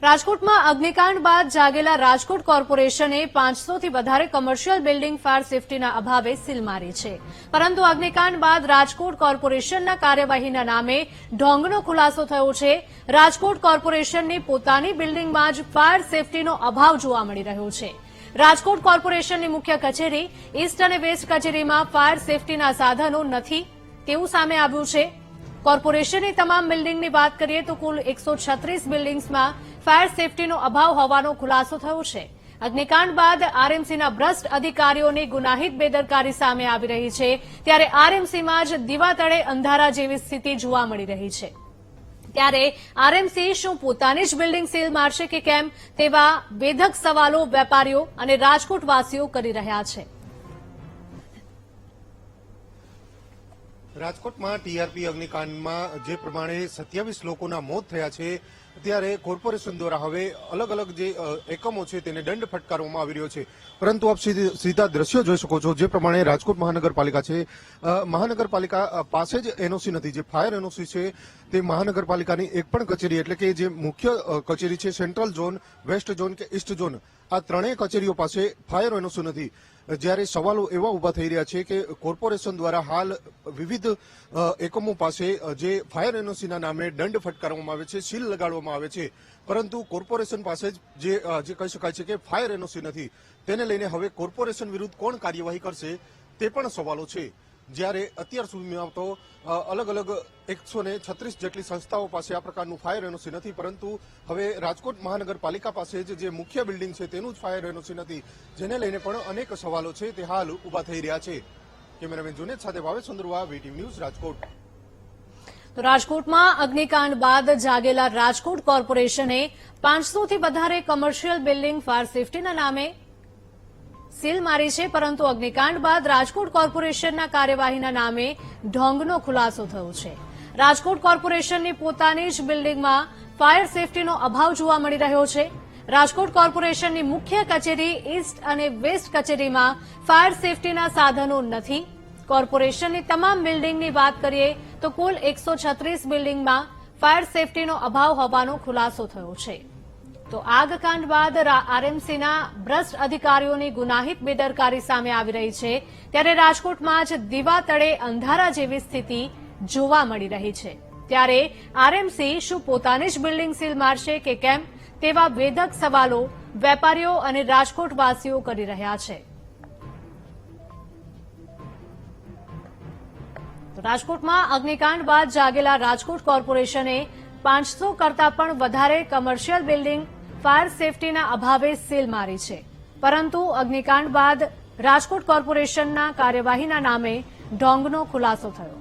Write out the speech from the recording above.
રાજકોટમાં અગ્નિકાંડ બાદ જાગેલા રાજકોટ કોર્પોરેશને 500 થી વધારે કમર્શિયલ બિલ્ડિંગ ફાયર સેફટીના અભાવે સીલ મારી છે. પરંતુ અગ્નિકાંડ બાદ રાજકોટ કોર્પોરેશનના કાર્યવાહીના નામે ઢોંગનો ખુલાસો થયો છે. રાજકોટ કોર્પોરેશનની પોતાની બિલ્ડિંગમાં જ ફાયર સેફટીનો અભાવ જોવા મળી રહ્યો છે. રાજકોટ કોર્પોરેશનની મુખ્ય કચેરી ઈસ્ટ અને વેસ્ટ કચેરીમાં ફાયર સેફટીના સાધનો નથી તેવું સામે આવ્યું છે. કોર્પોરેશનની તમામ બિલ્ડિંગની વાત કરીએ તો કુલ 136 બિલ્ડિંગ્સમાં ફાયર સેફટીનો અભાવ હોવાનો ખુલાસો થયો છે. અગ્નિકાંડ બાદ આરએમસીના ભ્રષ્ટ અધિકારીઓની ગુનાહિત બેદરકારી સામે આવી રહી છે. ત્યારે આરએમસીમાં જ દીવા તળે અંધારા જેવી સ્થિતિ જોવા મળી રહી છે. ત્યારે આરએમસી શું પોતાની જ બિલ્ડિંગ સીલ મારશે કે કેમ તેવા વેધક સવાલો વેપારીઓ અને રાજકોટવાસીઓ કરી રહ્યા છે. રાજકોટમાં ટીઆરપી અગ્નિકાંડમાં જે પ્રમાણે 27 લોકોના મોત થયા છે ત્યારે કોર્પોરેશન દ્વારા હવે અલગ અલગ જે એકમો છે તેને દંડ ફટકારવામાં આવી રહ્યો છે. પરંતુ આપ સીધા દ્રશ્યો જોઈ શકો છો જે પ્રમાણે રાજકોટ મહાનગરપાલિકા છે, મહાનગરપાલિકા પાસે જ એનઓસી નથી. જે ફાયર એનઓસી છે તે મહાનગરપાલિકાની એક પણ કચેરી એટલે કે જે મુખ્ય કચેરી છે સેન્ટ્રલ ઝોન, વેસ્ટ ઝોન કે ઈસ્ટ ઝોન, આ ત્રણેય કચેરીઓ પાસે ફાયર એનઓસી નથી. જ્યારે સવાલો એવા ઉભા થઈ રહ્યા છે કે કોર્પોરેશન દ્વારા હાલ વિવિધ એકમો પાસે જે ફાયર એનઓસીના નામે દંડ ફટકારવામાં આવે છે, સીલ લગાડવામાં આવે છે, પરંતુ કોર્પોરેશન પાસે જે કહી શકાય છે કે ફાયર એનઓસી નથી. તેને લઈને હવે કોર્પોરેશન વિરુદ્ધ કોણ કાર્યવાહી કરશે તે પણ સવાલો છે. જ્યારે અત્યાર સુધીમાં તો અલગ અલગ 136 જેટલી સંસ્થાઓ પાસે આ પ્રકારનું ફાયર એનઓસી નથી, પરંતુ હવે રાજકોટ મહાનગરપાલિકા પાસે જે મુખ્ય બિલ્ડિંગ છે તેનું જ ફાયર એનઓસી નથી, જેને લઈને પણ અનેક સવાલો છે તે હાલ ઉભા થઈ રહ્યા છે. કેમેરામેન જુનેદ સાથે ભાવેશ ચંદ્રવા, વીટીવી ન્યૂઝ, રાજકોટ. તો રાજકોટમાં અગ્નિકાંડ બાદ જાગેલા રાજકોટ કોર્પોરેશને 500 થી વધારે કમર્શિયલ બિલ્ડિંગ ફાયર સેફટીના નામે સીલ મારી છે. પરંતુ અગ્નિકાંડ બાદ રાજકોટ કોર્પોરેશનના કાર્યવાહીના નામે ઢોંગનો ખુલાસો થયો છે. રાજકોટ કોર્પોરેશનની પોતાની જ બિલ્ડિંગમાં ફાયર સેફટીનો અભાવ જોવા મળી રહ્યો છે. રાજકોટ કોર્પોરેશનની મુખ્ય કચેરી ઈસ્ટ અને વેસ્ટ કચેરીમાં ફાયર સેફટીના સાધનો નથી. કોર્પોરેશનની તમામ બિલ્ડિંગની વાત કરીએ તો કુલ 136 બિલ્ડિંગમાં ફાયર સેફટીનો અભાવ હોવાનો ખુલાસો થયો છે. તો આગકાંડ બાદ આરએમસીના ભ્રષ્ટ અધિકારીઓની ગુનાહિત બેદરકારી સામે આવી રહી છે. ત્યારે રાજકોટમાં જ દીવા તળે અંધારા જેવી સ્થિતિ જોવા મળી રહી છે. ત્યારે આરએમસી શું પોતાની જ બિલ્ડિંગ સીલ મારશે કે કેમ તેવા વેધક સવાલો વેપારીઓ અને રાજકોટવાસીઓ કરી રહ્યા છે. રાજકોટમાં અગ્નિકાંડ બાદ જાગેલા રાજકોટ કોર્પોરેશને 500 કરતા પણ વધારે કમર્શિયલ બિલ્ડિંગ ફાયર સેફટીના અભાવે સીલ મારી છે. પરંતુ અગ્નિકાંડ બાદ રાજકોટ કોર્પોરેશનના કાર્યવાહીના નામે ઢોંગનો ખુલાસો થયો.